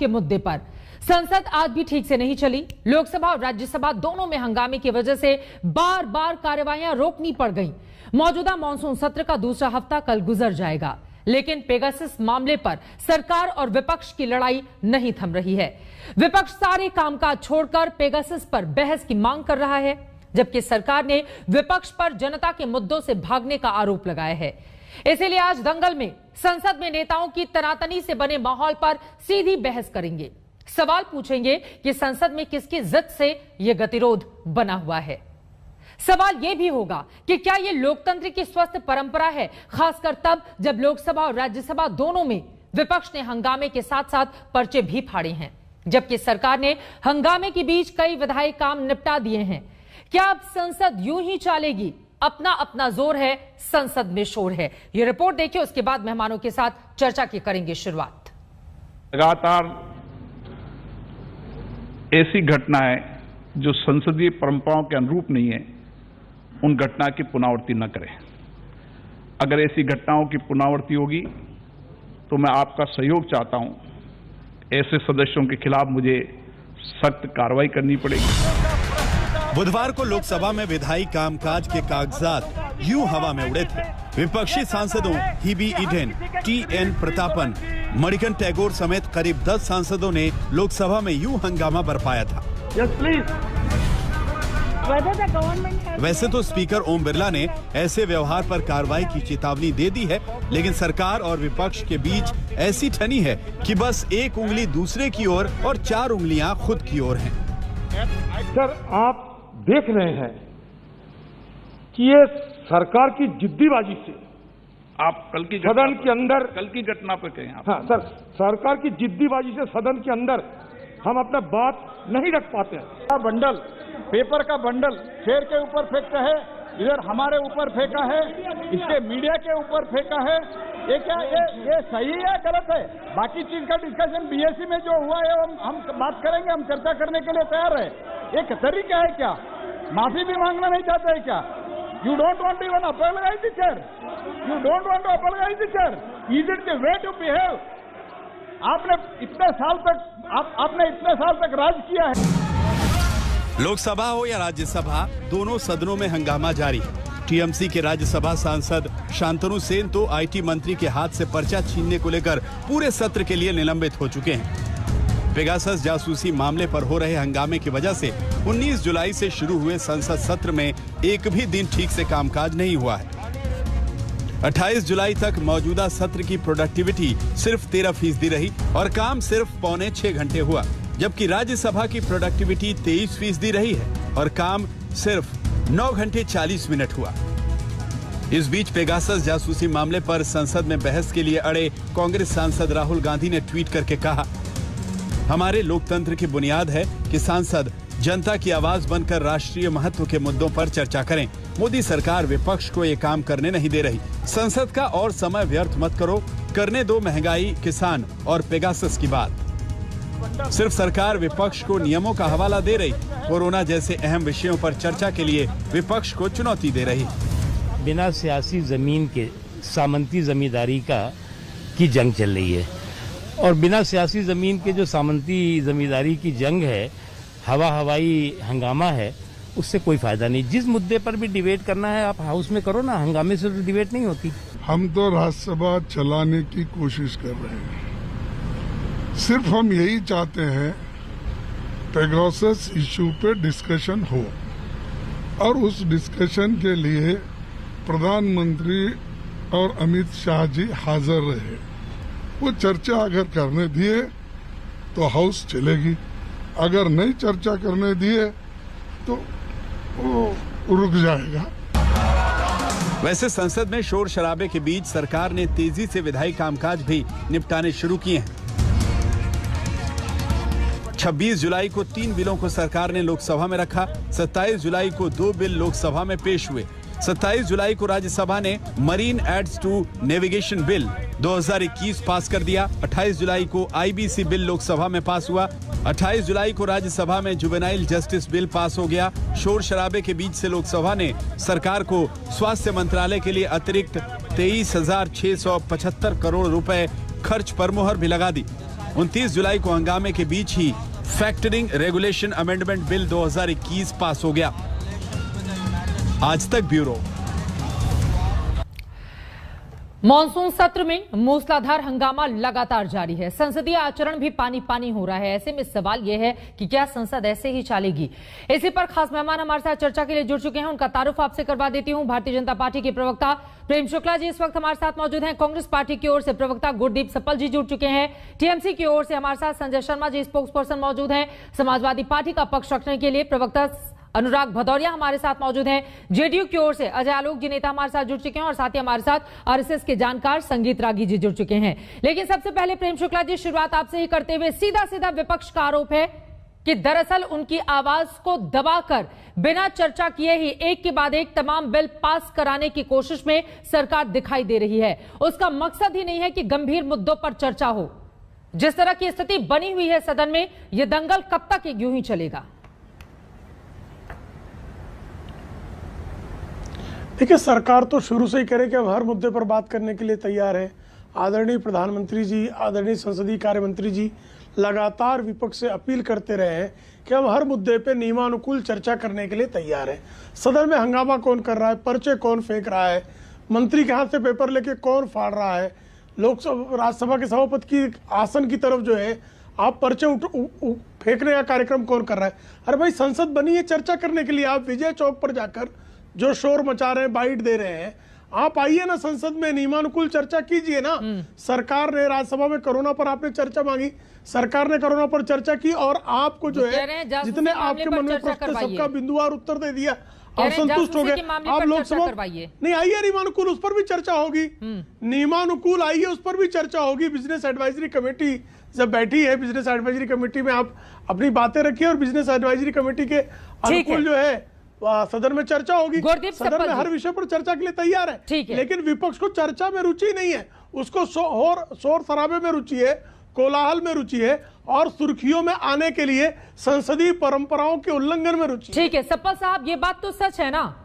के मुद्दे पर संसद आज भी ठीक से नहीं चली। लोकसभा और राज्यसभा दोनों में हंगामे की वजह से बार बार कार्यवाहियां रोकनी पड़ गईं। मौजूदा मानसून सत्र का दूसरा हफ्ता कल गुजर जाएगा, लेकिन पेगासस मामले पर सरकार और विपक्ष की लड़ाई नहीं थम रही है। विपक्ष सारे कामकाज छोड़कर पेगासस पर बहस की मांग कर रहा है, जबकि सरकार ने विपक्ष पर जनता के मुद्दों से भागने का आरोप लगाया है। इसीलिए आज दंगल में संसद में नेताओं की तनातनी से बने माहौल पर सीधी बहस करेंगे। सवाल पूछेंगे कि संसद में किसकी जिद से यह गतिरोध बना हुआ है। सवाल यह भी होगा कि क्या यह लोकतंत्र की स्वस्थ परंपरा है, खासकर तब जब लोकसभा और राज्यसभा दोनों में विपक्ष ने हंगामे के साथ साथ पर्चे भी फाड़े हैं, जबकि सरकार ने हंगामे के बीच कई विधायी काम निपटा दिए हैं। क्या अब संसद यूं ही चलेगी? अपना अपना जोर है, संसद में शोर है। यह रिपोर्ट देखिए, उसके बाद मेहमानों के साथ चर्चा की करेंगे शुरुआत। लगातार ऐसी घटनाएं जो संसदीय परंपराओं के अनुरूप नहीं है, उन घटना की पुनरावृत्ति न करें। अगर ऐसी घटनाओं की पुनरावृत्ति होगी तो मैं आपका सहयोग चाहता हूं। ऐसे सदस्यों के खिलाफ मुझे सख्त कार्रवाई करनी पड़ेगी। बुधवार को लोकसभा में विधायी कामकाज के कागजात यूं हवा में उड़े थे। विपक्षी सांसदों हिबी ईडेन, टी.एन. प्रतापन, मणिकन टैगोर समेत करीब 10 सांसदों ने लोकसभा में यूं हंगामा बरपाया था। वैसे तो स्पीकर ओम बिरला ने ऐसे व्यवहार पर कार्रवाई की चेतावनी दे दी है, लेकिन सरकार और विपक्ष के बीच ऐसी ठनी है कि बस एक उंगली दूसरे की ओर और 4 उंगलियां खुद की ओर हैं। सर, आप देख रहे हैं कि ये सरकार की जिद्दीबाजी से आप कल की सदन के अंदर कल की घटना पर कहें आप। हाँ सर, सरकार की जिद्दीबाजी से सदन के अंदर हम अपना बात नहीं रख पाते हैं। बंडल, पेपर का बंडल चेयर के ऊपर फेंकता है, इधर हमारे ऊपर फेंका है, इसके मीडिया के ऊपर फेंका है। ये क्या ये सही है गलत है? बाकी चीज का डिस्कशन बीएससी में जो हुआ है हम बात करेंगे, हम चर्चा करने के लिए तैयार है। एक तरीका है क्या? माफी भी मांगना नहीं चाहते है क्या? You don't want even apologise the chair, you don't want to apologise the chair. Is it the way to behave? आपने इतने साल तक राज किया है। लोकसभा हो या राज्यसभा, दोनों सदनों में हंगामा जारी है। टीएमसी के राज्यसभा सांसद शांतनु सेन तो आईटी मंत्री के हाथ से पर्चा छीनने को लेकर पूरे सत्र के लिए निलंबित हो चुके हैं। पेगासस जासूसी मामले पर हो रहे हंगामे की वजह से 19 जुलाई से शुरू हुए संसद सत्र में एक भी दिन ठीक से कामकाज नहीं हुआ है। 28 जुलाई तक मौजूदा सत्र की प्रोडक्टिविटी सिर्फ 13% रही और काम सिर्फ 5.25 घंटे हुआ, जबकि राज्यसभा की प्रोडक्टिविटी 23% रही है और काम सिर्फ 9 घंटे 40 मिनट हुआ। इस बीच पेगासस जासूसी मामले पर संसद में बहस के लिए अड़े कांग्रेस सांसद राहुल गांधी ने ट्वीट करके कहा, हमारे लोकतंत्र की बुनियाद है कि सांसद जनता की आवाज बनकर राष्ट्रीय महत्व के मुद्दों पर चर्चा करें। मोदी सरकार विपक्ष को ये काम करने नहीं दे रही। संसद का और समय व्यर्थ मत करो, करने दो महंगाई, किसान और पेगासस की बात। सिर्फ सरकार विपक्ष को नियमों का हवाला दे रही, कोरोना जैसे अहम विषयों पर चर्चा के लिए विपक्ष को चुनौती दे रही। बिना सियासी जमीन के सामंती जमींदारी की जंग चल रही है, और बिना सियासी जमीन के जो सामंती जमींदारी की जंग है, हवाई हंगामा है, उससे कोई फायदा नहीं। जिस मुद्दे पर भी डिबेट करना है आप हाउस में करो ना, हंगामे से तो डिबेट नहीं होती। हम तो राज्यसभा चलाने की कोशिश कर रहे हैं। सिर्फ हम यही चाहते हैं पेगासस इशू पे डिस्कशन हो, और उस डिस्कशन के लिए प्रधानमंत्री और अमित शाह जी हाजिर रहे। वो चर्चा अगर करने दिए तो हाउस चलेगी, अगर नहीं चर्चा करने दिए तो वो रुक जाएगा। वैसे संसद में शोर शराबे के बीच सरकार ने तेजी से विधायी कामकाज भी निपटाने शुरू किए हैं। 26 जुलाई को 3 बिलों को सरकार ने लोकसभा में रखा। 27 जुलाई को 2 बिल लोकसभा में पेश हुए। 27 जुलाई को राज्यसभा ने marine aids to navigation bill 2021 pass कर दिया। 28 जुलाई को आईबीसी बिल लोकसभा में पास हुआ। 28 जुलाई को राज्यसभा में जुवेनाइल जस्टिस बिल पास हो गया। शोर शराबे के बीच से लोकसभा ने सरकार को स्वास्थ्य मंत्रालय के लिए अतिरिक्त 23,675 करोड़ रुपए खर्च पर मुहर भी लगा दी। 29 जुलाई को हंगामे के बीच ही फैक्टरिंग रेगुलेशन अमेंडमेंट बिल 2021 पास हो गया। आज तक ब्यूरो। मॉनसून सत्र में मूसलाधार हंगामा लगातार जारी है। संसदीय आचरण भी पानी पानी हो रहा है। ऐसे में सवाल यह है कि क्या संसद ऐसे ही चलेगी? इसी पर खास मेहमान हमारे साथ चर्चा के लिए जुड़ चुके हैं। उनका तारुफ आपसे करवा देती हूं। भारतीय जनता पार्टी के प्रवक्ता प्रेम शुक्ला जी इस वक्त हमारे साथ मौजूद हैं। कांग्रेस पार्टी की ओर से प्रवक्ता गुरदीप सप्पल जी जुड़ चुके हैं। टीएमसी की ओर से हमारे साथ संजय शर्मा जी स्पोक्स पर्सन मौजूद हैं। समाजवादी पार्टी का पक्ष रखने के लिए प्रवक्ता अनुराग भदौरिया हमारे साथ मौजूद हैं। जेडीयू की ओर से अजय आलोक जी नेता हमारे साथ जुड़ चुके हैं और साथ ही हमारे साथ आरएसएस के जानकार संगीत रागी जी जुड़ चुके हैं। लेकिन सबसे पहले प्रेम शुक्ला जी, शुरुआत आपसे ही करते हुए, सीधा सीधा विपक्ष का आरोप है कि दरअसल उनकी आवाज को दबाकर बिना चर्चा किए ही एक के बाद एक तमाम बिल पास कराने की कोशिश में सरकार दिखाई दे रही है। उसका मकसद ही नहीं है कि गंभीर मुद्दों पर चर्चा हो। जिस तरह की स्थिति बनी हुई है सदन में, यह दंगल कब तक यूं ही चलेगा? देखिए, सरकार तो शुरू से ही कह रही कि हम हर मुद्दे पर बात करने के लिए तैयार है। आदरणीय प्रधानमंत्री जी, आदरणीय संसदीय कार्य मंत्री जी लगातार विपक्ष से अपील करते रहे हैं कि हम हर मुद्दे पे नियमानुकूल चर्चा करने के लिए तैयार हैं। सदन में हंगामा कौन कर रहा है, पर्चे कौन फेंक रहा है, मंत्री के हाथ से पेपर लेके कौन फाड़ रहा है, लोकसभा राज्यसभा के सभापति की आसन की तरफ जो है आप पर्चे फेंकने का कार्यक्रम कौन कर रहा है? अरे भाई, संसद बनी है चर्चा करने के लिए। आप विजय चौक पर जाकर जो शोर मचा रहे हैं, बाइट दे रहे हैं, आप आइए ना संसद में, नियमानुकूल चर्चा कीजिए ना। सरकार ने राज्यसभा में कोरोना पर आपने चर्चा मांगी, सरकार ने कोरोना पर चर्चा की और आपको जो है जितने आपके मन में प्रश्न सबका बिंदुवार उत्तर दे दिया, आप संतुष्ट हो गए। आप लोकसभा नहीं आइए, नियमानुकूल उस पर भी चर्चा होगी। नियमानुकूल आइए, उस पर भी चर्चा होगी। बिजनेस एडवाइजरी कमेटी जब बैठी है, बिजनेस एडवाइजरी कमेटी में आप अपनी बातें रखिए और बिजनेस एडवाइजरी कमेटी के अनुकूल जो है सदन में चर्चा होगी। सदन में हर विषय पर चर्चा के लिए तैयार है। लेकिन विपक्ष को चर्चा में रुचि नहीं है, उसको शोर शराबे में रुचि है, कोलाहल में रुचि है और सुर्खियों में आने के लिए संसदीय परंपराओं के उल्लंघन में रुचि। ठीक है सप्पल साहब, ये बात तो सच है ना,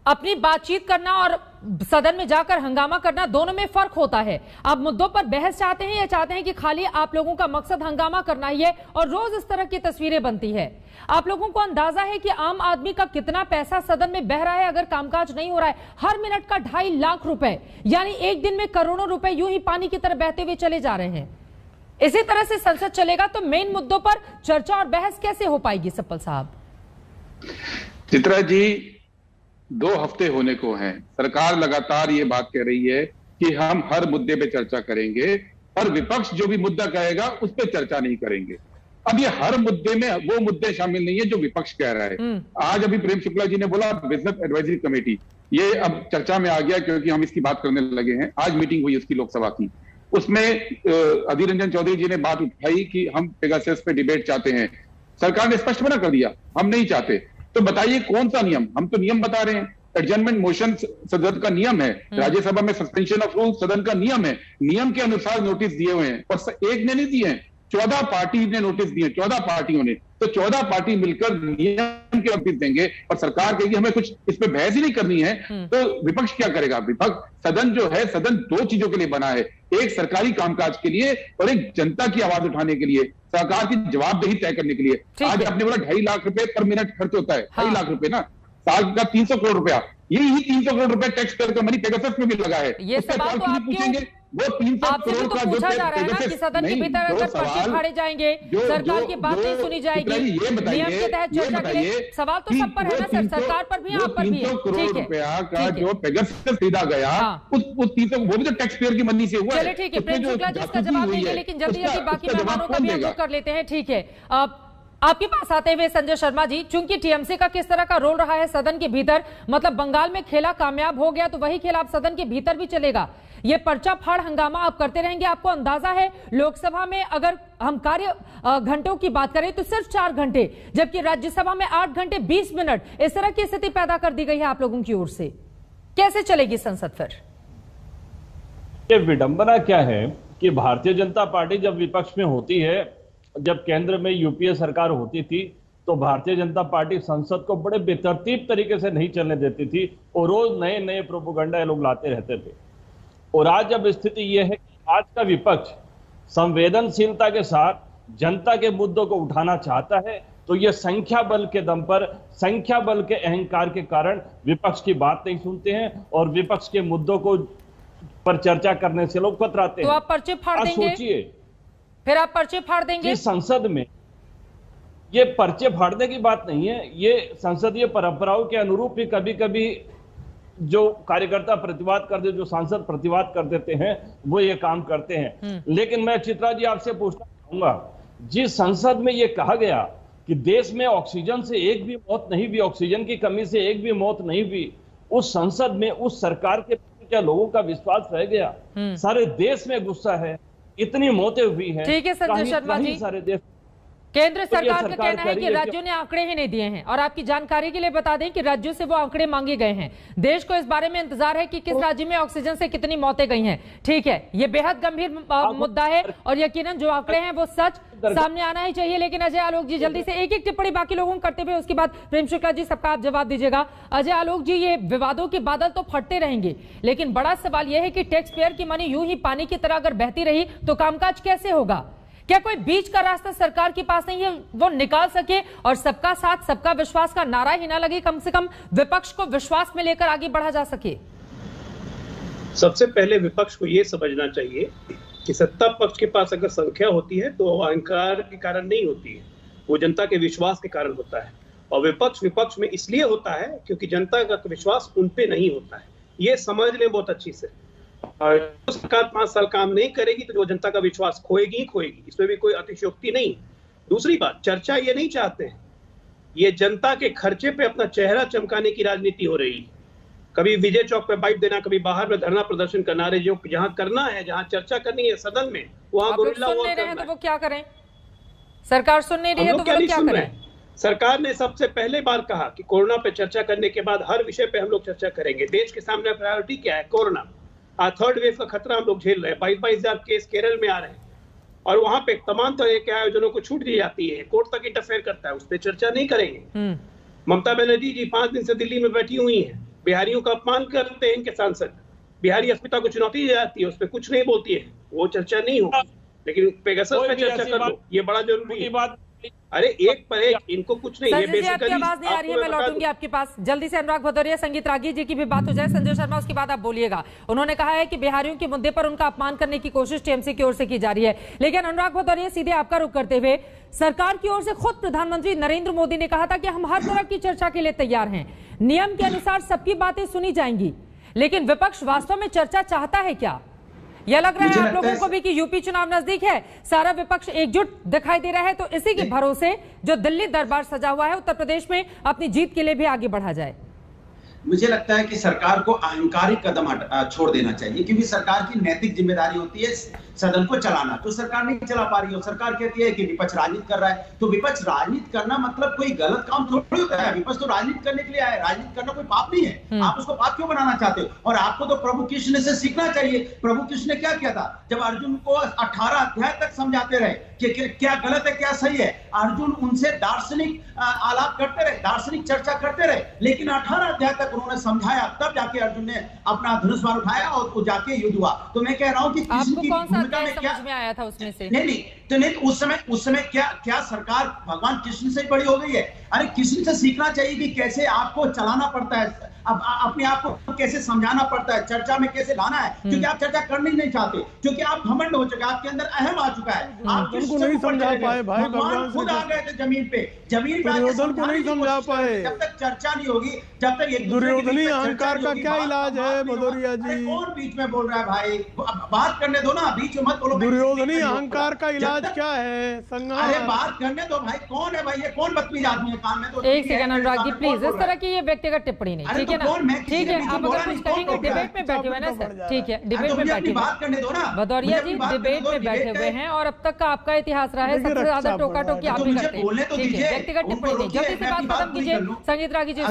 अपनी बातचीत करना और सदन में जाकर हंगामा करना दोनों में फर्क होता है। आप मुद्दों पर बहस चाहते हैं या चाहते हैं कि खाली आप लोगों का मकसद हंगामा करना ही है और रोज इस तरह की तस्वीरें बनती है? आप लोगों को अंदाजा है कि आम आदमी का कितना पैसा सदन में बह रहा है अगर कामकाज नहीं हो रहा है? हर मिनट का 2.5 लाख रुपए, यानी एक दिन में करोड़ों रुपए यूं ही पानी की तरह बहते हुए चले जा रहे हैं। इसी तरह से संसद चलेगा तो मेन मुद्दों पर चर्चा और बहस कैसे हो पाएगी सप्पल साहब? चित्रा जी, 2 हफ्ते होने को हैं, सरकार लगातार ये बात कह रही है कि हम हर मुद्दे पे चर्चा करेंगे और विपक्ष जो भी मुद्दा कहेगा उस पर चर्चा नहीं करेंगे। अब ये हर मुद्दे में वो मुद्दे शामिल नहीं है जो विपक्ष कह रहा है। आज अभी प्रेम शुक्ला जी ने बोला बिजनेस एडवाइजरी कमेटी, ये अब चर्चा में आ गया क्योंकि हम इसकी बात करने लगे हैं। आज मीटिंग हुई उसकी लोकसभा की, उसमें अधीर रंजन चौधरी जी ने बात उठाई कि हम पेगासस पे डिबेट चाहते हैं। सरकार ने स्पष्ट मना कर दिया, हम नहीं चाहते। तो बताइए कौन सा नियम? हम तो नियम बता रहे हैं। एडजर्नमेंट मोशन सदन का नियम है, राज्यसभा में सस्पेंशन ऑफ रूल सदन का नियम है। नियम के अनुसार नोटिस दिए हुए हैं और एक ने नहीं दिए हैं, 14 पार्टी ने नोटिस दिए, 14 पार्टियों ने। तो 14 पार्टी मिलकर नियम के नोटिस देंगे और सरकार कहेगी हमें कुछ इस पे बहस ही नहीं करनी है, तो विपक्ष क्या करेगा? विपक्ष सदन जो है, सदन 2 चीजों के लिए बना है, एक सरकारी कामकाज के लिए और एक जनता की आवाज उठाने के लिए, सरकार की जवाबदेही तय करने के लिए। आज आपने बोला 2.5 लाख रुपए पर मिनट खर्च होता है। 2.5 लाख रुपए ना, साल का 300 करोड़ रुपया, यही 300 करोड़ रुपए टैक्स पेयर का मनी पेगासस में भी लगा है। ये सवाल तो पूछेंगे, वो 300 करोड़ का पूछा जा रहा है ना कि सदन के भीतर अगर पर्चे फाड़े जाएंगे, सरकार की बात नहीं सुनी जाएगी, नियम के तहत चर्चा के लिए सवाल तो सब पर है ना सर, सरकार पर भी, आप पर भी है। 300 करोड़ रुपया का जो पेगासस खरीदा गया, उस 300 वो भी तो टैक्स पेयर की मनी से हुआ है। चलिए ठीक है, प्रेम शुक्ला जी इसका जवाब देंगे, लेकिन जल्दी जल्दी बाकी मेहमानों का भी हम कर लेते हैं। ठीक है, आपके पास आते हुए संजय शर्मा जी, चूंकि टीएमसी का किस तरह का रोल रहा है सदन के भीतर, मतलब बंगाल में खेला कामयाब हो गया तो वही खेल आप सदन के भीतर भी चलेगा। ये पर्चा फाड़ हंगामा आप करते रहेंगे। आपको अंदाजा है लोकसभा में अगर हम कार्य घंटों की बात करें तो सिर्फ 4 घंटे, जबकि राज्यसभा में 8 घंटे 20 मिनट, इस तरह की स्थिति पैदा कर दी गई है आप लोगों की ओर से। कैसे चलेगी संसद फिर? ये विडंबना क्या है कि भारतीय जनता पार्टी जब विपक्ष में होती है, जब केंद्र में यूपीए सरकार होती थी, तो भारतीय जनता पार्टी संसद को बड़े बेतरतीब तरीके से नहीं चलने देती थी और रोज नए नए प्रोपेगेंडा ये लोग लाते रहते थे। और आज जब स्थिति यह है कि आज का विपक्ष संवेदनशीलता के साथ जनता के मुद्दों को उठाना चाहता है तो ये संख्या बल के दम पर, संख्या बल के अहंकार के कारण विपक्ष की बात नहीं सुनते हैं और विपक्ष के मुद्दों को पर चर्चा करने से लोग कतराते हैं। तो आप पर्चे फाड़ देंगे? सोचिए, फिर आप पर्चे फाड़ देंगे? संसद में ये पर्चे फाड़ने की बात नहीं है, ये संसदीय परंपराओं के अनुरूप ही कभी कभी जो कार्यकर्ता प्रतिवाद कर देते, जो सांसद प्रतिवाद कर देते हैं, वो ये काम करते हैं। लेकिन मैं चित्रा जी आपसे पूछना चाहूंगा, जिस संसद में ये कहा गया कि देश में ऑक्सीजन से एक भी मौत नहीं हुई, ऑक्सीजन की कमी से एक भी मौत नहीं हुई, उस संसद में उस सरकार के क्या लोगों का विश्वास रह गया? सारे देश में गुस्सा है, इतनी मौतें हुई हैं। ठीक है संजय शर्मा जी, सारे देश केंद्र सरकार का कहना है कि राज्यों ने आंकड़े ही नहीं दिए हैं और आपकी जानकारी के लिए बता दें कि राज्यों से वो आंकड़े मांगे गए हैं। देश को इस बारे में इंतजार है कि किस राज्य में ऑक्सीजन से कितनी मौतें गई हैं। ठीक है, ये बेहद गंभीर मुद्दा है और यकीनन जो आंकड़े हैं वो सच सामने आना ही चाहिए। लेकिन अजय आलोक जी जल्दी से एक एक टिप्पणी बाकी लोगों को करते हुए, उसके बाद प्रेम शुक्ला जी सबका आप जवाब दीजिएगा। अजय आलोक जी, ये विवादों के बादल तो फटते रहेंगे, लेकिन बड़ा सवाल यह है कि टैक्स पेयर की मनी यूं ही पानी की तरह अगर बहती रही तो कामकाज कैसे होगा? क्या कोई बीच का रास्ता सरकार के पास नहीं है वो निकाल सके और सबका साथ सबका विश्वास का नारा ही ना लगे, कम से कम विपक्ष को विश्वास में लेकर आगे बढ़ा जा सके? सबसे पहले विपक्ष को यह समझना चाहिए कि सत्ता पक्ष के पास अगर संख्या होती है तो अहंकार के कारण नहीं होती है, वो जनता के विश्वास के कारण होता है। और विपक्ष में इसलिए होता है क्योंकि जनता का विश्वास उन पे नहीं होता है। ये समझ लें बहुत अच्छी से। और सरकार 5 साल काम नहीं करेगी तो जो जनता का विश्वास खोएगी ही खोएगी, इसमें भी कोई अतिशयोक्ति नहीं। दूसरी बात, चर्चा ये नहीं चाहते हैं, ये जनता के खर्चे पे अपना चेहरा चमकाने की राजनीति हो रही है। कभी विजय चौक पे बाइट देना, कभी बाहर में धरना प्रदर्शन करना, रहे जो जहां करना है, जहां चर्चा करनी है सदन में, वहां गोरिल्ला वॉर करना है। तो वो क्या करें? सरकार सुन नहीं रही है तो वो क्या करें? सरकार ने सबसे पहले बार कहा कि कोरोना पे चर्चा करने के बाद हर विषय पे हम लोग चर्चा करेंगे। देश के सामने प्रायोरिटी क्या है? कोरोना। थर्ड वेव का खतरा हम लोग झेल रहे हैं। 22,000 केस केरल में आ रहे हैं और वहां पे तमाम तरह के आयोजनों को छूट दी जाती है, कोर्ट तक इंटरफेयर करता है, उस पर चर्चा नहीं करेंगे। ममता बनर्जी जी 5 दिन से दिल्ली में बैठी हुई हैं, बिहारियों का अपमान करते हैं इनके सांसद, बिहारी अस्मिता को चुनौती दी जाती है, उस पर कुछ नहीं बोलती है, वो चर्चा नहीं होगी। लेकिन पेगासस पे चर्चा कर लो, ये बड़ा जरूरी है। बात अरे एक पर एक, इनको कुछ नहीं। ये बेसिकली आपकी आवाज नहीं आ रही है, मैं लौटूंगी आपके पास। जल्दी से अनुराग भदौरिया, संगीत रागी जी की भी बात हो जाए। संजय शर्मा उसके बाद आप बोलिएगा। उन्होंने कहा है कि बिहारियों के मुद्दे पर उनका अपमान करने की कोशिश टीएमसी की ओर से की जा रही है। लेकिन अनुराग भदौरिया, सीधे आपका रुख करते हुए, सरकार की ओर से खुद प्रधानमंत्री नरेंद्र मोदी ने कहा था कि हम हर तरह की चर्चा के लिए तैयार हैं, नियम के अनुसार सबकी बातें सुनी जाएंगी। लेकिन विपक्ष वास्तव में चर्चा चाहता है क्या? यह लग रहा है आप लोगों को भी कि यूपी चुनाव नजदीक है, सारा विपक्ष एकजुट दिखाई दे रहा है, तो इसी के भरोसे जो दिल्ली दरबार सजा हुआ है, उत्तर प्रदेश में अपनी जीत के लिए भी आगे बढ़ा जाए। मुझे लगता है कि सरकार को अहंकारी कदम छोड़ देना चाहिए, क्योंकि सरकार की नैतिक जिम्मेदारी होती है सदन को चलाना, तो सरकार नहीं चला पा रही है। सरकार कहती है कि विपक्ष राजनीति कर रहा है, तो विपक्ष राजनीति करना मतलब कोई गलत काम थोड़ी होता है। विपक्ष तो राजनीति करने के लिए आया है, राजनीति करना कोई पाप नहीं है। आप उसको पाप क्यों बनाना चाहते हो? और आपको तो प्रभु कृष्ण से सीखना चाहिए। प्रभु कृष्ण ने क्या किया था? जब अर्जुन को 18 अध्याय तक समझाते रहे कि क्या गलत है क्या सही है, अर्जुन उनसे दार्शनिक आलाप करते रहे, दार्शनिक चर्चा करते रहे, लेकिन 18 अध्याय तक उन्होंने समझाया, तब जाके अर्जुन ने अपना धनुष बाण उठाया और जाके युद्ध हुआ। तो मैं कह रहा हूँ कि कृष्ण की भूमिका में क्या समझ में आया था उसमें से? नहीं, तो नहीं, उस समय क्या सरकार भगवान कृष्ण से बड़ी हो गई है? अरे कृष्ण से सीखना चाहिए कि कैसे आपको चलाना पड़ता है, अब अपने आप को कैसे समझाना पड़ता है, चर्चा में कैसे लाना है। क्योंकि आप चर्चा करना ही नहीं चाहते, क्योंकि आप घमंड हो चुके, आपके अंदर अहम आ चुका है। आप उनको नहीं समझा पाए भाई, भगवान खुद आ गए थे जमीन पे को नहीं समझा पाए। जब तक चर्चा नहीं होगी, जब तक एक दुर्योधनी अहंकार का क्या इलाज है भदौरिया जी? कौन बीच में बोल रहा है भाई? बात करने दो ना, बीच में मत बोलो। दुर्योधनी अहंकार का इलाज क्या है? अरे बात करने दो भाई, कौन है भाई? ये कौन बदतमीज आदमी है? कान में तो एक सेकंड अनुराग जी प्लीज, इस तरह की ये व्यक्तिगत टिप्पणी नहीं, ठीक है ना? ठीक है, आप अगर कुछ कहेंगे, डिबेट में बैठे हुए ना सर, ठीक है, डिबेट में बैठे बात करने दो ना। भदौरिया जी डिबेट में बैठे हुए हैं और अब तक का आपका इतिहास रहा है, सबसे ज्यादा टोका टोकी आप ही करते हैं, ठीक है? व्यक्तिगत टिप्पणी नहीं, जल्दी से बात खत्म कीजिए। संगीत रागी जी,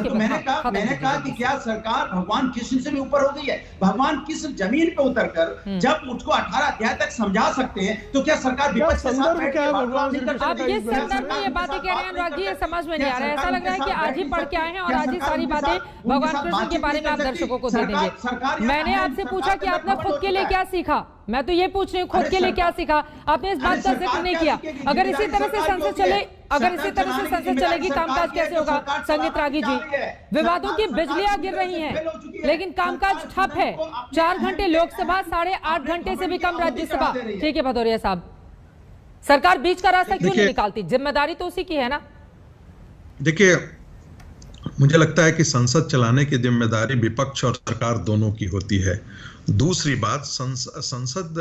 मैंने कहा कि क्या सरकार भगवान कृष्ण से भी ऊपर हो गई है? भगवान कृष्ण जमीन पे उतरकर जब उसको 18 अध्याय तक समझा सकते हैं, तो क्या सरकार विपक्ष विपक्ष के साथ बैठ के भगवान श्री कृष्ण आप ये संदर्भ में ये बातें कह रहे हैं अनुराग जी, ये समझ में नहीं आ रहा है। ऐसा लग रहा है कि आज ही पढ़ के आए हैं और आज ही सारी बातें भगवान कृष्ण के बारे में आप दर्शकों को दे देंगे। मैंने आपसे पूछा कि आपने खुद के लिए क्या सीखा, मैं तो ये पूछ रही हूँ खुद के लिए क्या सीखा, आपने इस बात का जिक्र नहीं किया। अगर इसी तरह से संसद चलेगी कामकाज कैसे होगा? संगीत रागी जी, विवादों की बिजलियां गिर रही हैं लेकिन कामकाज ठप है। 4 घंटे लोकसभा, 8.5 घंटे से भी कम राज्यसभा। ठीक है भदौरिया साहब, सरकार बीच का रास्ता क्यों नहीं निकालती? जिम्मेदारी तो उसी की है ना। देखिए, मुझे लगता है कि संसद चलाने की जिम्मेदारी विपक्ष और सरकार दोनों की होती है। दूसरी बात, संसद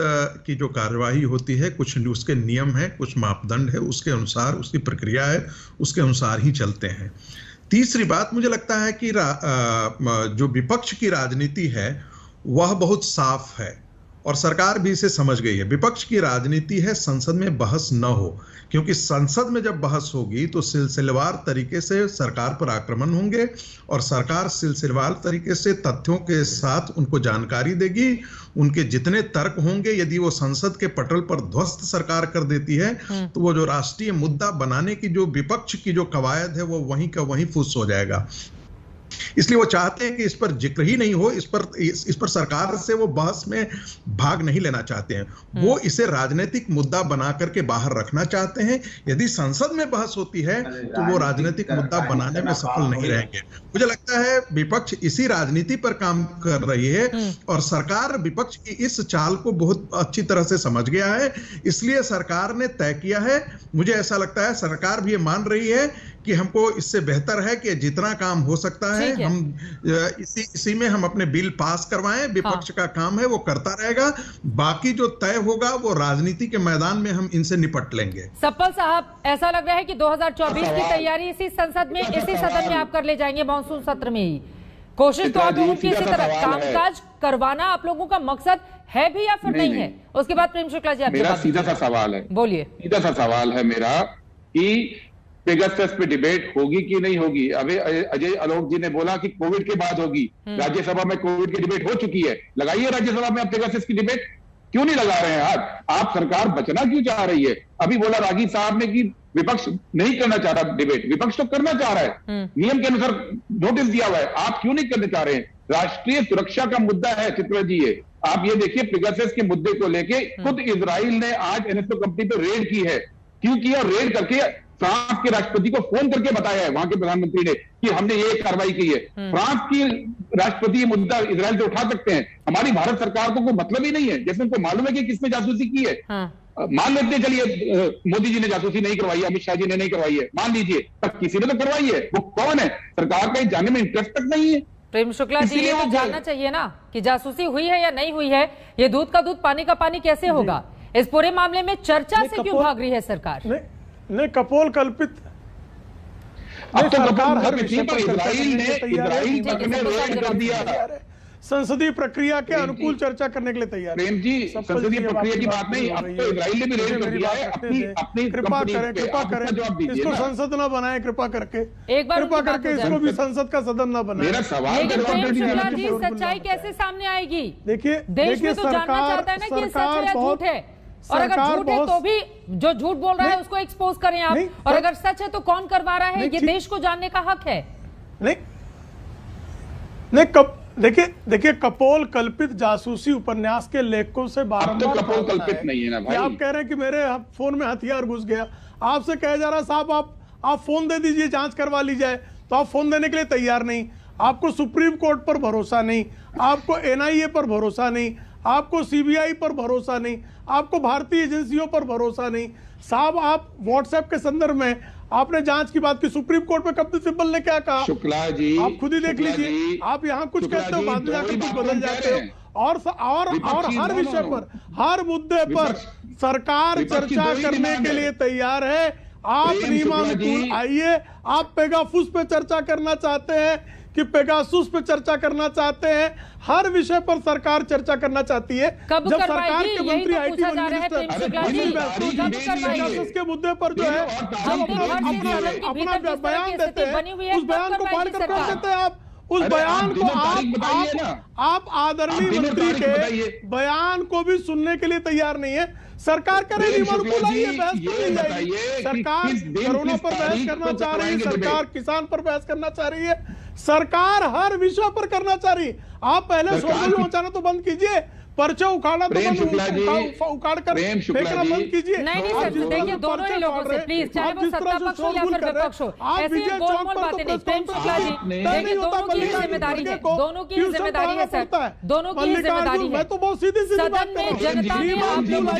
की जो कार्यवाही होती है, कुछ उसके नियम है, कुछ मापदंड है, उसके अनुसार उसकी प्रक्रिया है, उसके अनुसार ही चलते हैं। तीसरी बात, मुझे लगता है कि जो विपक्ष की राजनीति है वह बहुत साफ है और सरकार भी इसे समझ गई है। विपक्ष की राजनीति है संसद में बहस न हो, क्योंकि संसद में जब बहस होगी तो सिलसिलेवार तरीके से सरकार पर आक्रमण होंगे और सरकार सिलसिलेवार तरीके से तथ्यों के साथ उनको जानकारी देगी। उनके जितने तर्क होंगे, यदि वो संसद के पटल पर ध्वस्त सरकार कर देती है तो वो जो राष्ट्रीय मुद्दा बनाने की जो विपक्ष की जो कवायद है वो वहीं का वहीं फुस हो जाएगा। इसलिए वो चाहते हैं कि इस पर जिक्र ही नहीं हो, इस पर सरकार से वो बहस में भाग नहीं लेना चाहते हैं। वो इसे राजनीतिक मुद्दा बना करके बाहर रखना चाहते हैं। यदि संसद में बहस होती है तो वो राजनीतिक मुद्दा बनाने में सफल नहीं रहेंगे। मुझे लगता है विपक्ष इसी राजनीति पर काम कर रही है और सरकार विपक्ष की इस चाल को बहुत अच्छी तरह से समझ गया है। इसलिए सरकार ने तय किया है, मुझे ऐसा लगता है सरकार भी ये मान रही है कि हमको इससे बेहतर है कि जितना काम हो सकता है हम इसी में हम अपने बिल पास करवाएं। विपक्ष का काम है वो करता रहेगा, बाकी जो तय होगा वो राजनीति के मैदान में हम इनसे निपट लेंगे। सप्पल साहब, ऐसा लग रहा है कि 2024 की तैयारी इसी सदन में आप कर ले जाएंगे, मानसून सत्र में ही। कोशिश तो आप लोगों की इसी तरह कामकाज करवाना आप लोगों का मकसद है भी या फिर नहीं है? उसके बाद प्रेम शुक्ला जी, मेरा सीधा सा सवाल है, बोलिए। सीधा सा सवाल है मेरा कि पेगासस पे डिबेट होगी कि नहीं होगी। अभी अजय आलोक जी ने बोला कि कोविड के बाद होगी। राज्यसभा में कोविड की डिबेट हो चुकी है, लगाइए राज्यसभा में आप पेगासस की डिबेट। क्यों नहीं लगा रहे हैं? आप सरकार बचना क्यों चाह रही है? अभी बोला रागी साहब ने कि विपक्ष नहीं करना चाह रहा डिबेट, विपक्ष तो करना चाह रहा है, नियम के अनुसार नोटिस दिया हुआ है। आप क्यों नहीं करने चाह रहे हैं? राष्ट्रीय सुरक्षा का मुद्दा है चित्रा जी ये। आप ये देखिए, पेगासस के मुद्दे को लेके खुद इजराइल ने आज एनएसओ कंपनी पर रेड की है। क्यों किया? रेड करके फ्रांस के राष्ट्रपति को फोन करके बताया है वहां के प्रधानमंत्री ने कि हमने ये कार्रवाई की है। फ्रांस की राष्ट्रपति ये मुद्दा इजराइल से उठा सकते हैं, हमारी भारत सरकार को कोई मतलब ही नहीं है। जैसे उनको मालूम है कि किसने जासूसी की है। मान लेते चलिए मोदी जी ने जासूसी नहीं करवाई है, अमित शाह जी ने नहीं करवाई है, मान लीजिए, पर किसी ने तो करवाई है। वो कौन है? सरकार का जानने में इंटरेस्ट तक नहीं है। प्रेम शुक्ला जी, ये तो जानना चाहिए ना कि जासूसी हुई है या नहीं हुई है। ये दूध का दूध पानी का पानी कैसे होगा? इस पूरे मामले में चर्चा से क्यों भाग रही है सरकार? नहीं, कपोल कल्पित। अब तो सरकार हर विषय पर इजराइल ने रेड कर दिया। संसदीय प्रक्रिया के अनुकूल चर्चा करने के लिए तैयार। प्रेम जी, संसदीय प्रक्रिया की बात नहीं, अब तो इजराइल ने भी रेड कर दिया है अपनी कृपा करें इसको संसद ना बनाए, कृपा करके इसको भी संसद का सदन ना बनाए। मेरा सवाल जी, सच्चाई कैसे सामने आएगी? देखिए, देश में तो जानना चाहता है ना कि सच है या झूठ है, और अगर झूठ है तो भी जो झूठ बोल रहा है उसको एक्सपोज करें आप, और अगर सच है तो कौन करवा रहा है, ये देश को जानने का हक है। देखिए कपोल कल्पित जासूसी उपन्यास के लेखकों से बारंबार कपोल कल्पित नहीं है ना भाई। आप कह रहे हैं कि मेरे फोन में हथियार घुस गया, आपसे कहा जा रहा है साहब आप फोन दे दीजिए, जांच करवा ली जाए, तो आप फोन देने के लिए तैयार नहीं। आपको सुप्रीम कोर्ट पर भरोसा नहीं, आपको एनआईए पर भरोसा नहीं, आपको सीबीआई पर भरोसा नहीं, आपको भारतीय एजेंसियों पर भरोसा नहीं। साहब, आप व्हाट्सएप के संदर्भ में आपने जांच की बात की, सुप्रीम कोर्ट में कपिल सिब्बल ने क्या कहा? शुक्ला जी, आप खुद ही देख लीजिए। आप यहाँ कुछ कहते हो, बाद में जाकर कुछ बदल जाते हो। और हर विषय पर, हर मुद्दे पर सरकार चर्चा करने के लिए तैयार है। आप नियमानुकूल आइए। आप पेगासस पे चर्चा करना चाहते हैं कि पेगासस पे चर्चा करना चाहते हैं, हर विषय पर सरकार चर्चा करना चाहती है। जब सरकार के मंत्री आईटी पेगासस के मुद्दे पर जो है अपना बयान देते हैं, उस बयान को पढ़ कर कौन कहते हैं आप उस बयान को आप आदरणीय मंत्री के बयान को भी सुनने के लिए तैयार नहीं है। सरकार करेगी अनुकूल, आइए बहस कर ली जाएगी। सरकार कोरोना पर बहस करना चाह रही है, सरकार किसान पर बहस करना चाह रही है, सरकार हर विषय पर करना चाह रही है। आप पहले शोरगुल मचाना तो बंद कीजिए, पर्चे उखाड़ा तो उखाड़ कर फेंकना बंद कीजिए। नहीं सर, देखिए दोनों ही लोगों से प्लीज, चाहे वो सत्ता पक्ष हो या फिर विपक्ष हो, ऐसी गोल-मोल बातें नहीं। प्रेम शुक्ला जी, देखिए दोनों की जिम्मेदारी है, दोनों की जिम्मेदारी है सर, दोनों की जिम्मेदारी है। मैं तो बहुत सीधी सदन में जनता ने आप लोगों को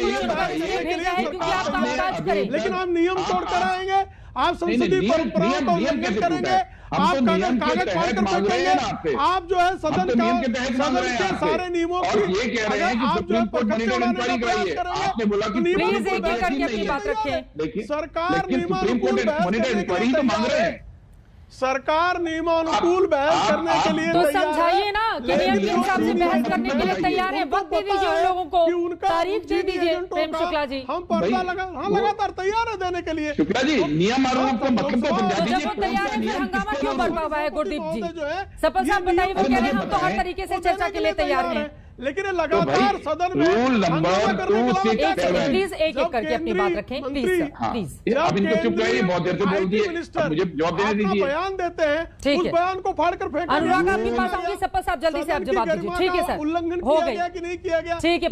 भेजा है क्योंकि आप कामकाज करें, लेकिन आप नियम तोड़ कर आएंगे, आप संसदीय परंपराओं का उल्लंघन करेंगे, आप कागज फाड़कर फेंकेंगे, आप जो है सदन के सारे नियमों की आप जो है पकड़ उड़ाने का प्रयास करेंगे। प्लीज एक एक करके अपनी बात रखें। सरकार नियमानुकूल बहस सरकार नियमानुकूल बहस करने के लिए तो समझाइए ना कि नियम के हिसाब से बहस करने के लिए तैयार है। वक्त दे दीजिए उन लोगों को, तारीख दे दीजिए। प्रेम शुक्ला जी, हम पर्दा लगातार तैयार है देने के लिए। शुक्ला जी, नियमानुरूप का मतलब तो समझा दीजिए। जब वो तैयार है फिर हंगामा क्यों बरपा हुआ है? गुरदीप जी, सपल साहब बताइए, वो कह रहे हैं हम तो हर तरीके से चर्चा के लिए तैयार हैं, लेकिन लगातार सदन में रूल नंबर 267 प्लीज एक एक करके अपनी बात रखें प्लीज प्लीज। आप इनको चुप कराइए, बहुत देर से बोल दिए, मुझे जवाब देने दीजिए। बयान देते हैं, उस बयान को फाड़ कर फेंक। अनुराग आपके पास आऊंगी, सपा साहब जल्दी से आप जवाब दीजिए। ठीक है सर, उल्लंघन हो गया कि नहीं किया गया? ठीक है,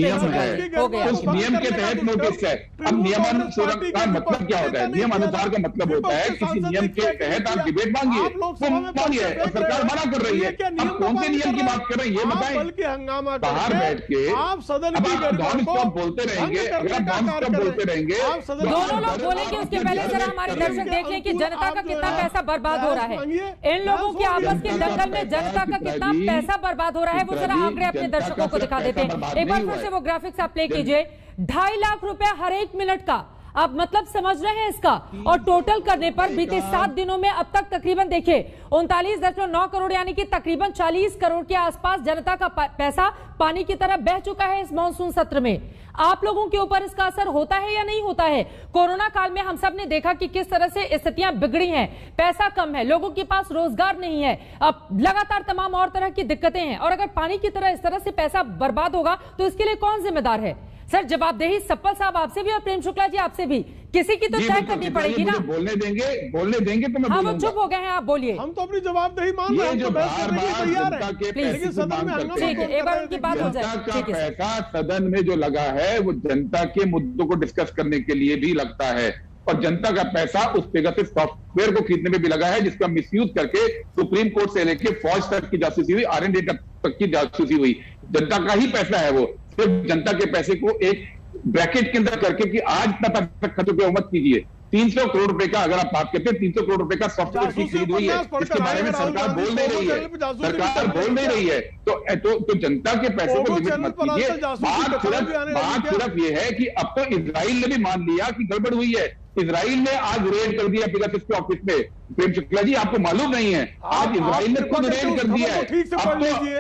हो गया। उस नियम के तहत नोटिस है। अब नियमानुसार का मतलब क्या होता है? नियम अनुसार का मतलब होता है किसी नियम के तहत आप डिबेट मांगिए, वो मांगिए, और सरकार मना कर रही है। आप कौन से नियम की बात कर रहे हैं ये बताएं। बल्कि हंगामा बाहर बैठ के आप सदन की बोलते रहेंगे, अगर आप बोलते रहेंगे, दोनों लोग बोलेंगे। उसके पहले जरा हमारे दर्शक देख लें कि जनता का कितना पैसा बर्बाद हो रहा है। इन लोगों के आपस के दंगल में जनता का कितना पैसा बर्बाद हो रहा है, वो जरा आंकड़े अपने दर्शकों को दिखा देते हैं। एक बार फिर से वो ग्राफिक्स आप प्ले कीजिए। 2.5 लाख रुपया हर एक मिनट का, आप मतलब समझ रहे हैं इसका। और टोटल करने पर बीते 7 दिनों में अब तक तकरीबन देखिए 39.9 करोड़ यानी कि तकरीबन 40 करोड़ के आसपास जनता का पैसा पानी की तरह बह चुका है इस मॉनसून सत्र में। आप लोगों के ऊपर इसका असर होता है या नहीं होता है? कोरोना काल में हम सब ने देखा कि किस तरह से स्थितियां बिगड़ी हैं, पैसा कम है, लोगों के पास रोजगार नहीं है, अब लगातार तमाम और तरह की दिक्कतें हैं। और अगर पानी की तरह इस तरह से पैसा बर्बाद होगा तो इसके लिए कौन जिम्मेदार है? सर जवाबदेही सप्पल साहब आपसे भी और प्रेम शुक्ला जी आपसे भी, किसी की तो तय करनी पड़ेगी ना। बोलने देंगे तो मैं हाँ, वो चुप हो गए हैं, आप बोलिए। हम तो अपनी जवाबदेही मान रहे हैं, जो लेकिन सदन में एक बार उनकी बात हो जाए। पैसा सदन में जो लगा है वो जनता के मुद्दों को डिस्कस करने के लिए भी लगता है, और जनता का पैसा उस पेगासस सॉफ्टवेयर को खरीदने में भी लगा है, जिसका मिसयूज करके सुप्रीम कोर्ट से लेके फौज तक की जासूसी हुई, R&D तक की जासूसी हुई। जनता का ही पैसा है वो, सिर्फ जनता के पैसे को एक ब्रैकेट के अंदर करके कि आज इतना पैसा खर्च रुपया मत कीजिए। 300 करोड़ रुपए का अगर आप बात करते हैं, 300 करोड़ रुपए का सॉफ्टवेयर की खरीद हुई है, इसके बारे में सरकार बोल नहीं रही है, सरकार बोल नहीं रही है। तो जनता के पैसे को लिमिट मत कीजिए। बात सिर्फ ये है कि अब तो इजराइल ने भी मान लिया कि गड़बड़ हुई है। इजराइल ने आज रेड कर दिया पेगासस के ऑफिस में। प्रेम शुक्ला जी, आपको मालूम नहीं है, आज इजराइल ने खुद रेड कर दिया है।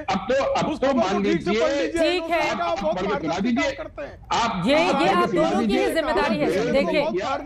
अब तो मान लीजिए, ठीक है, सुना दीजिए आप। ये आप दोनों की ही जिम्मेदारी है। देखिए,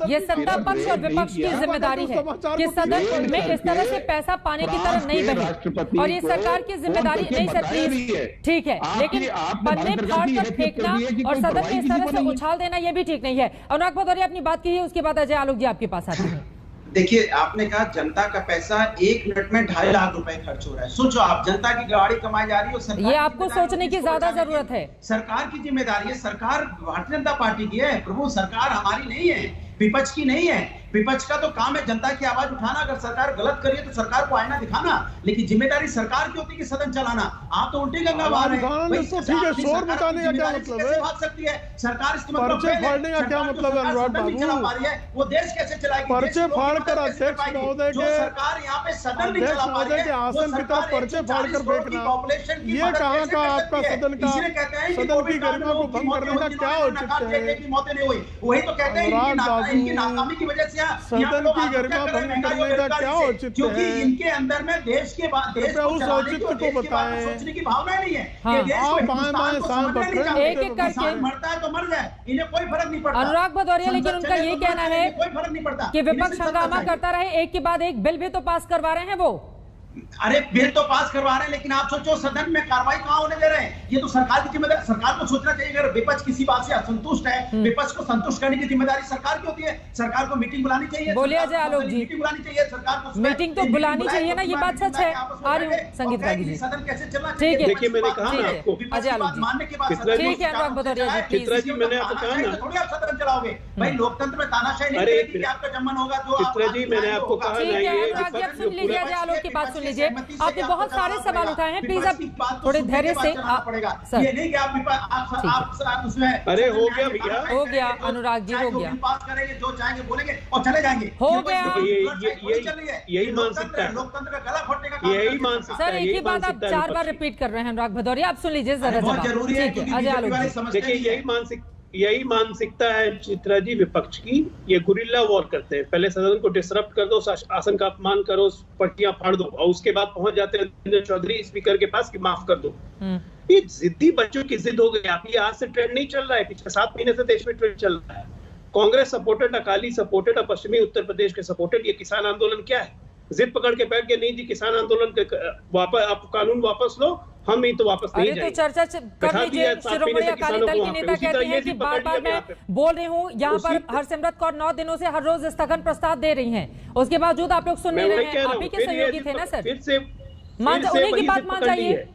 ये सत्ता पक्ष और विपक्ष की जिम्मेदारी है कि सदन में इस तरह से पैसा पानी की तरह नहीं बहे, और ये सरकार की जिम्मेदारी नहीं। सर प्लीज, ठीक है, लेकिन बदले फाड़ कर फेंकना और सदन में इस तरह से उछाल देना ये भी ठीक नहीं है। अनुराग भदौरिया अपनी बात की है, उसके बाद अजय आलोक जी आपके पास आते हैं। देखिए, आपने कहा जनता का पैसा 1 मिनट में 2.5 लाख रुपए खर्च हो रहा है। सोचो आप, जनता की गाड़ी कमाई जा रही है, सरकार ये आपको सोचने की ज्यादा जरूरत है। सरकार की जिम्मेदारी है, सरकार भारतीय जनता पार्टी की है प्रभु, सरकार हमारी नहीं है, विपक्ष की नहीं है। विपक्ष का तो काम है जनता की आवाज उठाना, अगर सरकार गलत करिए तो सरकार को आईना दिखाना, लेकिन जिम्मेदारी सरकार की होती है कि सदन चलाना। आप तो उल्टी गंगा बहा रहे हैं। ठीक है, शोर मचाने का क्या मतलब है? भाग सकती है सरकार, इसके मतलब पर्चे फाड़ने का क्या मतलब है? अनुराग बाबू, चला पा रही है, वो देश कैसे चलाएगी? पर्चे फाड़ कर अध्यक्ष महोदय के सरकार यहाँ पे सदन नहीं चला पा रही है, आसन की तरफ पर्चे फाड़ कर फेंकना, ये कहाँ का आपका सदन का, सदन की गरिमा को भंग करने का क्या औचित्य है? मौतें नहीं हुई, वही तो कहते हैं इनकी नाकामी की वजह से सदन की गरिमा भंग करने का क्या औचित्य है? क्योंकि इनके अंदर में देश के बाद देश को उस औचित्य को बताएं। सोचने की भावना नहीं है। एक एक करके मरता है तो मर जाए, इन्हें कोई फर्क नहीं पड़ता। अनुराग भदौरिया, लेकिन उनका ये कहना है कोई फर्क नहीं पड़ता कि विपक्ष हंगामा करता रहे, एक के बाद एक बिल भी तो पास करवा रहे हैं वो। अरे बिल तो पास करवा रहे हैं, लेकिन आप सोचो सदन में कार्रवाई कहां होने दे रहे हैं? ये तो सरकार की जिम्मेदारी, सरकार को सोचना चाहिए। अगर विपक्ष किसी बात से असंतुष्ट है, विपक्ष को संतुष्ट करने की जिम्मेदारी सरकार की होती है। सरकार को मीटिंग बुलानी चाहिए, बोलिए अजय आलोक जी, मीटिंग बुलानी चाहिए सरकार को, मीटिंग तो बुलानी चाहिए ना, ये बात सच है। आ रही हूँ संगीत रागी जी, सदन कैसे चलना ठीक है, देखिए मैंने कहा ना आपको, अजय आलोक जी मानने के बाद ठीक है, अनुराग भदौरिया जी प्लीज। चित्रा जी मैंने आपको कहा ना, थोड़ी आप सदन चलाओगे भाई, लोकतंत्र में तानाशाही नहीं चलेगी कि आपका जमन होगा जो चित्रा जी मैंने आपको कहा ठीक ना, है ये अनुराग जी अब सुन लीजिए, अजय आलोक की बात सुन लीजिए। आपने बहुत सारे सवाल उठाए हैं, प्लीज अब थोड़े धैर्य से सर। ये नहीं कि आप उसमें अरे हो गया भैया, हो गया अनुराग जी, हो गया, पास करेंगे जो चाहेंगे बोलेंगे और चले जाएंगे, हो गया। यही मानसिकता है, लोकतंत्र का गला घोटने का यही मानसिकता सर। एक ही बात आप 4 बार रिपीट कर रहे हैं अनुराग भदौरिया, आप सुन लीजिए जरा जवाब। जरूरी है अजय आलोक जी देखिए यही मानसिकता है चित्रा जी विपक्ष की। ये गुरिल्ला वॉर करते हैं, पहले सदन को डिसरप्ट कर दो, आसन का अपमान करो, पट्टियां फाड़ दो, और उसके बाद पहुंच जाते हैं राजेंद्र चौधरी स्पीकर के पास कि माफ कर दो। ये जिद्दी बच्चों की जिद हो गई। आप ये आज से ट्रेंड नहीं चल रहा है, पिछले 7 महीने से देश में ट्रेंड चल रहा है। कांग्रेस सपोर्टेड, अकाली सपोर्टेड और पश्चिमी उत्तर प्रदेश के सपोर्टेड ये किसान आंदोलन क्या है? जिद पकड़ के बैठ गए, नहीं जी किसान आंदोलन के वापस, आप कानून वापस लो, हम नहीं तो वापस नहीं जाएंगे। तो चर्चा कर लीजिए। शिरोमणि अकाली दल के नेता कहते हैं कि बार-बार मैं बोल रही हूँ, यहाँ पर हरसिमरत कौर 9 दिनों से हर रोज स्थगन प्रस्ताव दे रही हैं, उसके बावजूद आप लोग सुन नहीं रहे हैं। आप ही के सहयोगी थे ना सर, उन्हीं की बात मान जाइए।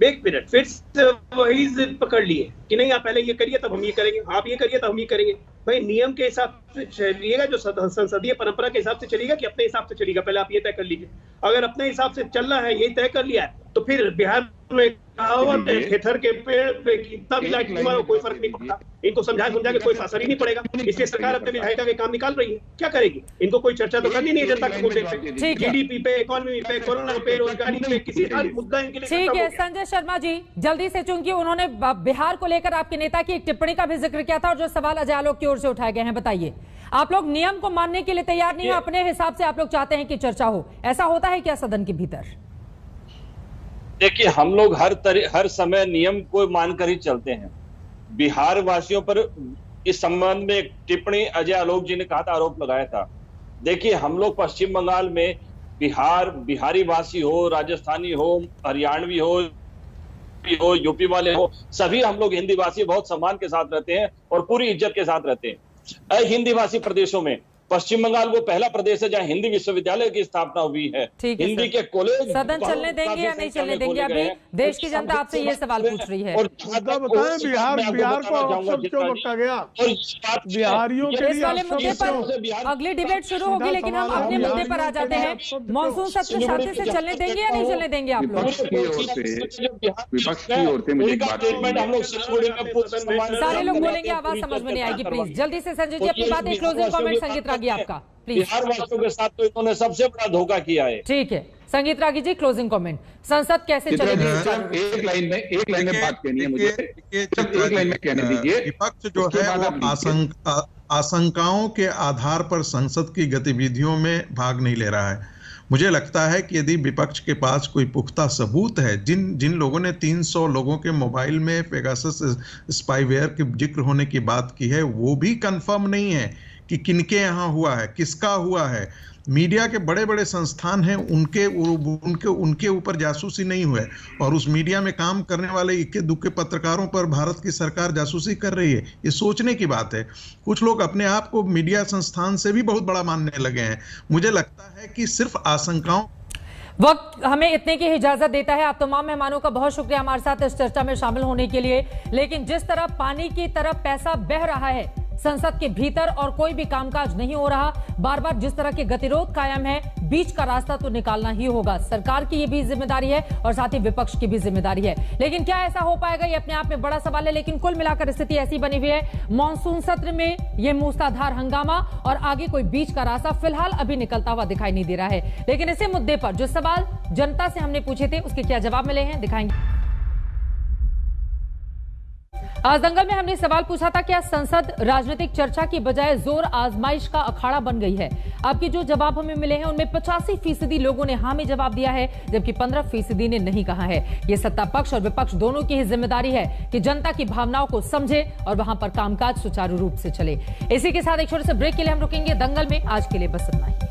एक मिनट, फिर से वही जिद पकड़ लिए कि नहीं आप पहले ये करिए तब हम ये करेंगे, आप ये करिए तब हम ये करेंगे। भाई नियम के हिसाब से चलिएगा, जो संसदीय परंपरा के हिसाब से चलेगा कि अपने हिसाब से चलेगा, पहले आप ये तय कर लीजिए। अगर अपने हिसाब से चलना है, यही तय कर लिया है, तो फिर बिहार में कहावत है खेतर के पेड़ पे कितना भी लाइट मारो कोई फर्क नहीं पड़ता। इनको समझा के कोई असर ही नहीं पड़ेगा, इसलिए सरकार अपने विधायिका के काम निकाल रही है। क्या करेगी? इनको कोई चर्चा तो करनी नहीं है जनता के मुद्दे पे, जीडीपी पे, इकोनॉमी पे, कोरोना पे, रोजगारी पे, किसी हर मुद्दा इनके लिए। ठीक है संजय शर्मा जी, जल्दी से, चूंकि उन्होंने बिहार को लेकर आपके नेता की एक टिप्पणी का भी जिक्र किया था और जो सवाल अजय आलोक की ओर से उठाए गए हैं, बताइए। आप लोग नियम को मानने के लिए तैयार नहीं है, अपने हिसाब से आप लोग चाहते हैं कि चर्चा हो, ऐसा होता है क्या सदन के भीतर? देखिए हम लोग हर समय नियम को मानकर ही चलते हैं। बिहार वासियों पर इस संबंध में एक टिप्पणी अजय आलोक जी ने कहा था, आरोप लगाया था। देखिए हम लोग पश्चिम बंगाल में बिहारी वासी हो, राजस्थानी हो, हरियाणवी हो, यूपी वाले हो, सभी हम लोग हिंदी भाषी बहुत सम्मान के साथ रहते हैं और पूरी इज्जत के साथ रहते हैं। हिंदी भाषी प्रदेशों में पश्चिम बंगाल वो पहला प्रदेश है जहाँ हिंदी विश्वविद्यालय की स्थापना हुई है। हिंदी के कॉलेज सदन चलने देंगे या नहीं चलने देंगे? अभी देश की जनता आपसे ये सवाल पूछ रही है। और बताएं बिहार को अवसर क्यों बख्शा गया? बिहारियों के इस वाले मुद्दे पर अगली डिबेट शुरू होगी, लेकिन हम अपने मुद्दे पर आ जाते हैं। मॉनसून सत्र शांति से चलने देंगे या नहीं चलने देंगे आप लोग? विपक्ष की ओर से मुझे एक बात, सारे लोग बोलेंगे, आवाज समझ में नहीं आएगी। प्लीज जल्दी से संजय जी अपनी बात, एक क्लोजिंग कमेंट संगीत रागी आपका प्लीज। बिहार वासियों के साथ तो इन्होंने सबसे बड़ा धोखा किया है। ठीक है संगीत रागी जी, क्लोजिंग कमेंट, संसद कैसे चलेगी? एक लाइन में बात कहनी है मुझे, एक लाइन में कहने दीजिए। विपक्ष जो है वो आशंकाओं के आधार पर संसद की गतिविधियों में भाग नहीं ले रहा है। मुझे लगता है कि यदि विपक्ष के पास कोई पुख्ता सबूत है, जिन लोगों ने 300 लोगों के मोबाइल में पेगासस स्पाईवेयर के जिक्र होने की बात की है, वो भी कंफर्म नहीं है कि किनके यहाँ हुआ है, किसका हुआ है। मीडिया के बड़े बड़े संस्थान हैं, उनके ऊपर जासूसी नहीं हुए, और उस मीडिया में काम करने वाले इक्के दुक्के पत्रकारों पर भारत की सरकार जासूसी कर रही है। ये सोचने की बात है। कुछ लोग अपने आप को मीडिया संस्थान से भी बहुत बड़ा मानने लगे हैं। मुझे लगता है कि सिर्फ आशंकाओं वक्त हमें इतने की इजाजत देता है। आप तमाम मेहमानों का बहुत शुक्रिया हमारे साथ इस चर्चा में शामिल होने के लिए। लेकिन जिस तरह पानी की तरफ पैसा बह रहा है संसद के भीतर और कोई भी कामकाज नहीं हो रहा, बार बार जिस तरह के गतिरोध कायम है, बीच का रास्ता तो निकालना ही होगा। सरकार की ये भी जिम्मेदारी है और साथ ही विपक्ष की भी जिम्मेदारी है। लेकिन क्या ऐसा हो पाएगा, ये अपने आप में बड़ा सवाल है। लेकिन कुल मिलाकर स्थिति ऐसी बनी हुई है, मॉनसून सत्र में ये मूसलाधार हंगामा और आगे कोई बीच का रास्ता फिलहाल अभी निकलता हुआ दिखाई नहीं दे रहा है। लेकिन इसी मुद्दे पर जो सवाल जनता से हमने पूछे थे, उसके क्या जवाब मिले हैं, दिखाएंगे। आज दंगल में हमने सवाल पूछा था, क्या संसद राजनीतिक चर्चा की बजाय जोर आजमाइश का अखाड़ा बन गई है? आपके जो जवाब हमें मिले हैं उनमें 85% लोगों ने हाँ में जवाब दिया है, जबकि 15% ने नहीं कहा है। यह सत्ता पक्ष और विपक्ष दोनों की ही जिम्मेदारी है कि जनता की भावनाओं को समझे और वहां पर कामकाज सुचारू रूप से चले। इसी के साथ एक छोटे से ब्रेक के लिए हम रुकेंगे। दंगल में आज के लिए बस इतना ही।